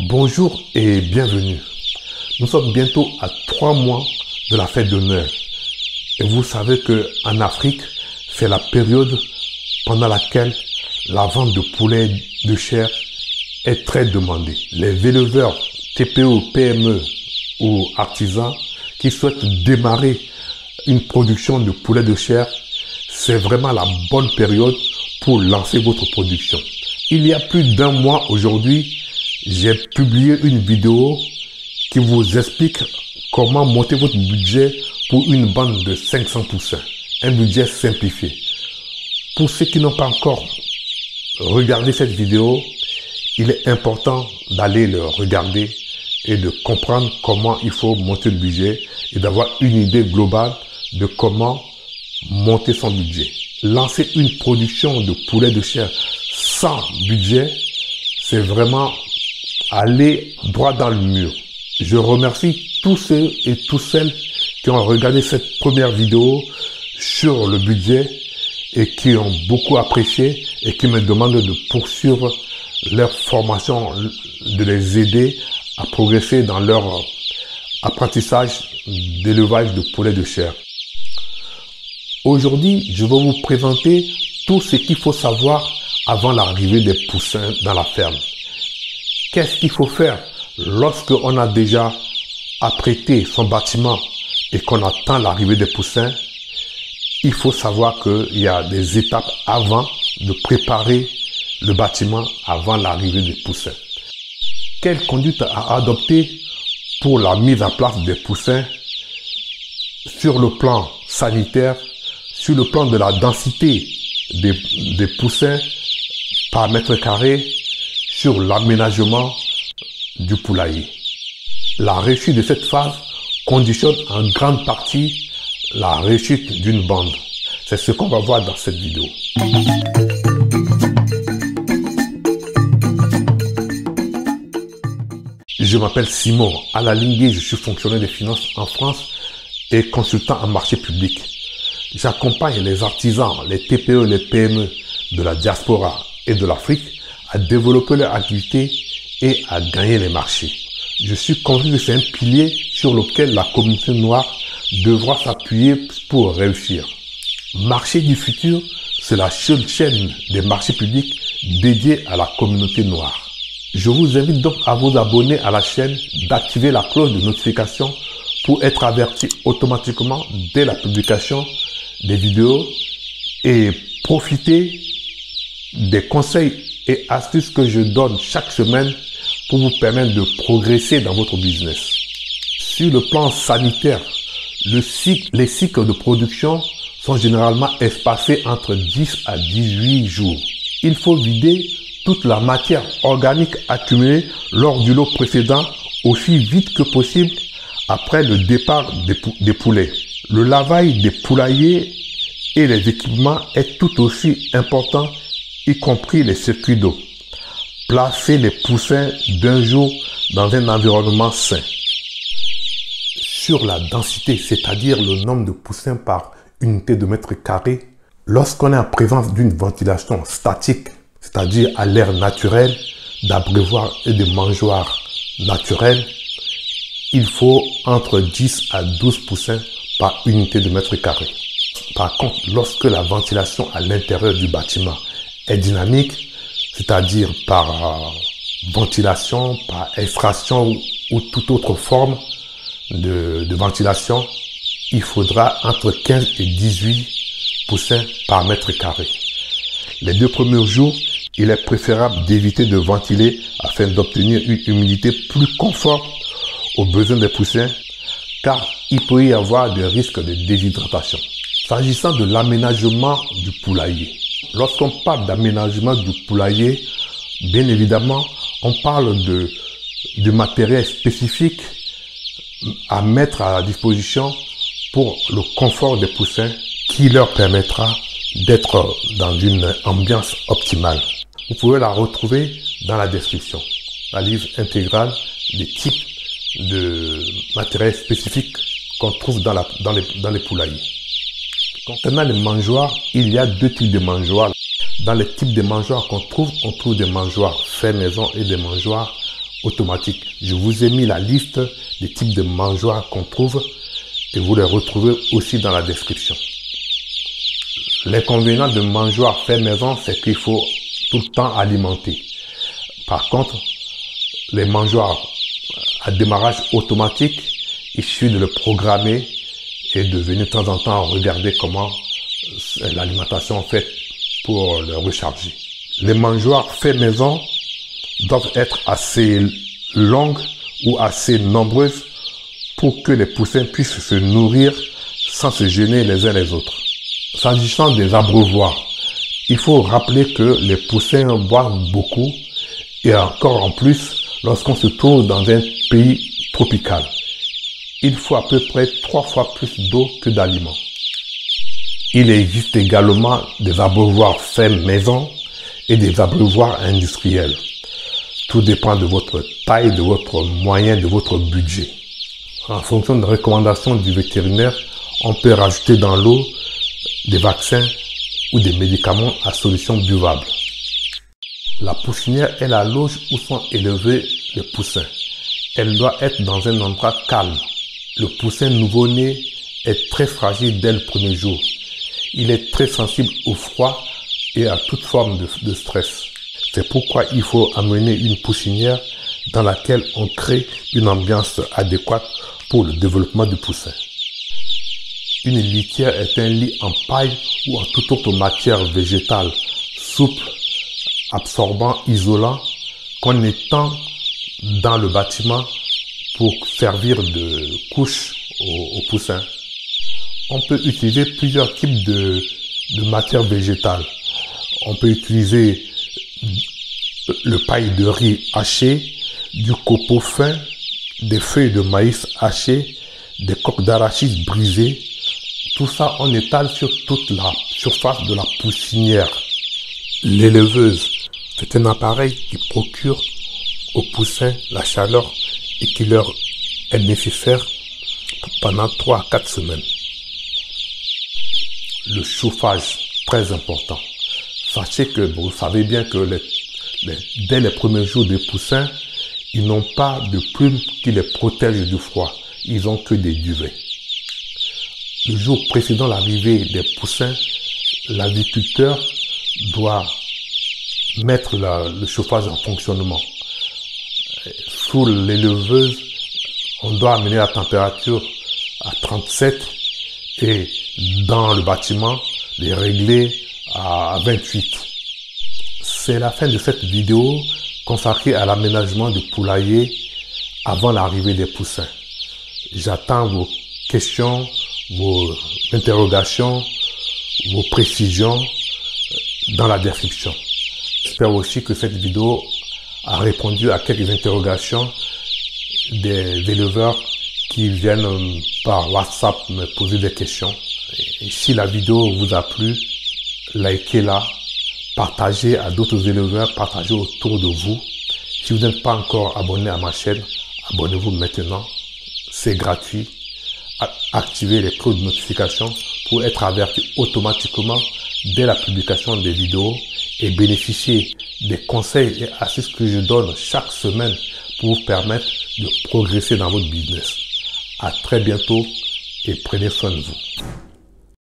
Bonjour et bienvenue. Nous sommes bientôt à 3 mois de la fête de Noël. Et vous savez qu'en Afrique, c'est la période pendant laquelle la vente de poulet de chair est très demandée. Les éleveurs TPE, PME ou artisans qui souhaitent démarrer une production de poulet de chair, c'est vraiment la bonne période pour lancer votre production. Il y a plus d'un mois aujourd'hui, j'ai publié une vidéo qui vous explique comment monter votre budget pour une bande de 500 poussins. Un budget simplifié. Pour ceux qui n'ont pas encore regardé cette vidéo, il est important d'aller le regarder et de comprendre comment il faut monter le budget et d'avoir une idée globale de comment monter son budget. Lancer une production de poulet de chair sans budget, c'est vraiment aller droit dans le mur. Je remercie tous ceux et toutes celles qui ont regardé cette première vidéo sur le budget et qui ont beaucoup apprécié et qui me demandent de poursuivre leur formation, de les aider à progresser dans leur apprentissage d'élevage de poulet de chair. Aujourd'hui, je vais vous présenter tout ce qu'il faut savoir avant l'arrivée des poussins dans la ferme. Qu'est-ce qu'il faut faire lorsqu'on a déjà apprêté son bâtiment et qu'on attend l'arrivée des poussins? Il faut savoir qu'il y a des étapes avant de préparer le bâtiment avant l'arrivée des poussins. Quelle conduite à adopter pour la mise en place des poussins sur le plan sanitaire, sur le plan de la densité des poussins par mètre carré, sur l'aménagement du poulailler. La réussite de cette phase conditionne en grande partie la réussite d'une bande. C'est ce qu'on va voir dans cette vidéo. Je m'appelle Simon Alalingué, je suis fonctionnaire des finances en France et consultant en marché public. J'accompagne les artisans, les TPE, les PME de la diaspora et de l'Afrique à développer leur activité et à gagner les marchés. Je suis convaincu que c'est un pilier sur lequel la communauté noire devra s'appuyer pour réussir. Marché du futur, c'est la seule chaîne des marchés publics dédiée à la communauté noire. Je vous invite donc à vous abonner à la chaîne, d'activer la cloche de notification pour être averti automatiquement dès la publication des vidéos et profiter des conseils et astuces que je donne chaque semaine pour vous permettre de progresser dans votre business. Sur le plan sanitaire, les cycles de production sont généralement espacés entre 10 à 18 jours. Il faut vider toute la matière organique accumulée lors du lot précédent aussi vite que possible après le départ des poulets. Le lavage des poulaillers et les équipements est tout aussi important, y compris les circuits d'eau. Placez les poussins d'un jour dans un environnement sain. Sur la densité, c'est-à-dire le nombre de poussins par unité de mètre carré, lorsqu'on est en présence d'une ventilation statique, c'est-à-dire à l'air naturel, d'abreuvoirs et de mangeoires naturels, il faut entre 10 à 12 poussins par unité de mètre carré. Par contre, lorsque la ventilation à l'intérieur du bâtiment est dynamique, c'est-à-dire par ventilation, par extraction ou toute autre forme de ventilation, il faudra entre 15 et 18 poussins par mètre carré. Les 2 premiers jours, il est préférable d'éviter de ventiler afin d'obtenir une humidité plus conforme aux besoins des poussins, car il peut y avoir des risques de déshydratation. S'agissant de l'aménagement du poulailler, lorsqu'on parle d'aménagement du poulailler, bien évidemment, on parle de matériel spécifique à mettre à la disposition pour le confort des poussins qui leur permettra d'être dans une ambiance optimale. Vous pouvez la retrouver dans la description, la liste intégrale des types de matériel spécifique qu'on trouve dans les poulaillers. Concernant les mangeoires, il y a 2 types de mangeoires. Dans les types de mangeoires qu'on trouve, on trouve des mangeoires fait maison et des mangeoires automatiques. Je vous ai mis la liste des types de mangeoires qu'on trouve et vous les retrouvez aussi dans la description. L'inconvénient de mangeoires fait maison, c'est qu'il faut tout le temps alimenter. Par contre, les mangeoires à démarrage automatique, il suffit de le programmer et de venir de temps en temps regarder comment l'alimentation est faite pour le recharger. Les mangeoires fait maison doivent être assez longues ou assez nombreuses pour que les poussins puissent se nourrir sans se gêner les uns les autres. S'agissant des abreuvoirs, il faut rappeler que les poussins boivent beaucoup et encore en plus lorsqu'on se trouve dans un pays tropical. Il faut à peu près 3 fois plus d'eau que d'aliments. Il existe également des abreuvoirs faits maison et des abreuvoirs industriels. Tout dépend de votre taille, de votre moyen, de votre budget. En fonction des recommandations du vétérinaire, on peut rajouter dans l'eau des vaccins ou des médicaments à solution buvable. La poussinière est la loge où sont élevés les poussins. Elle doit être dans un endroit calme. Le poussin nouveau-né est très fragile dès le premier jour. Il est très sensible au froid et à toute forme de stress. C'est pourquoi il faut amener une poussinière dans laquelle on crée une ambiance adéquate pour le développement du poussin. Une litière est un lit en paille ou en toute autre matière végétale, souple, absorbant, isolant, qu'on étend dans le bâtiment pour servir de couche aux poussins. On peut utiliser plusieurs types de matières végétales. On peut utiliser le paille de riz haché, du copeau fin, des feuilles de maïs hachées, des coques d'arachide brisées. Tout ça, on étale sur toute la surface de la poussinière. L'éleveuse, c'est un appareil qui procure aux poussins la chaleur et qui leur est nécessaire pendant 3 à 4 semaines. Le chauffage, très important. Sachez que vous savez bien que dès les premiers jours des poussins, ils n'ont pas de plumes qui les protègent du froid. Ils n'ont que des duvets. Le jour précédant l'arrivée des poussins, l'agriculteur doit mettre le chauffage en fonctionnement. Sous l'éleveuse, on doit amener la température à 37 et dans le bâtiment, les régler à 28. C'est la fin de cette vidéo consacrée à l'aménagement du poulailler avant l'arrivée des poussins. J'attends vos questions, vos interrogations, vos précisions dans la description. J'espère aussi que cette vidéo a répondu à quelques interrogations des éleveurs qui viennent par WhatsApp me poser des questions. Et si la vidéo vous a plu, likez-la, partagez à d'autres éleveurs, partagez autour de vous. Si vous n'êtes pas encore abonné à ma chaîne, abonnez-vous maintenant. C'est gratuit. Activez les cloches de notification pour être averti automatiquement dès la publication des vidéos et bénéficier des conseils et astuces que je donne chaque semaine pour vous permettre de progresser dans votre business. À très bientôt et prenez soin de vous.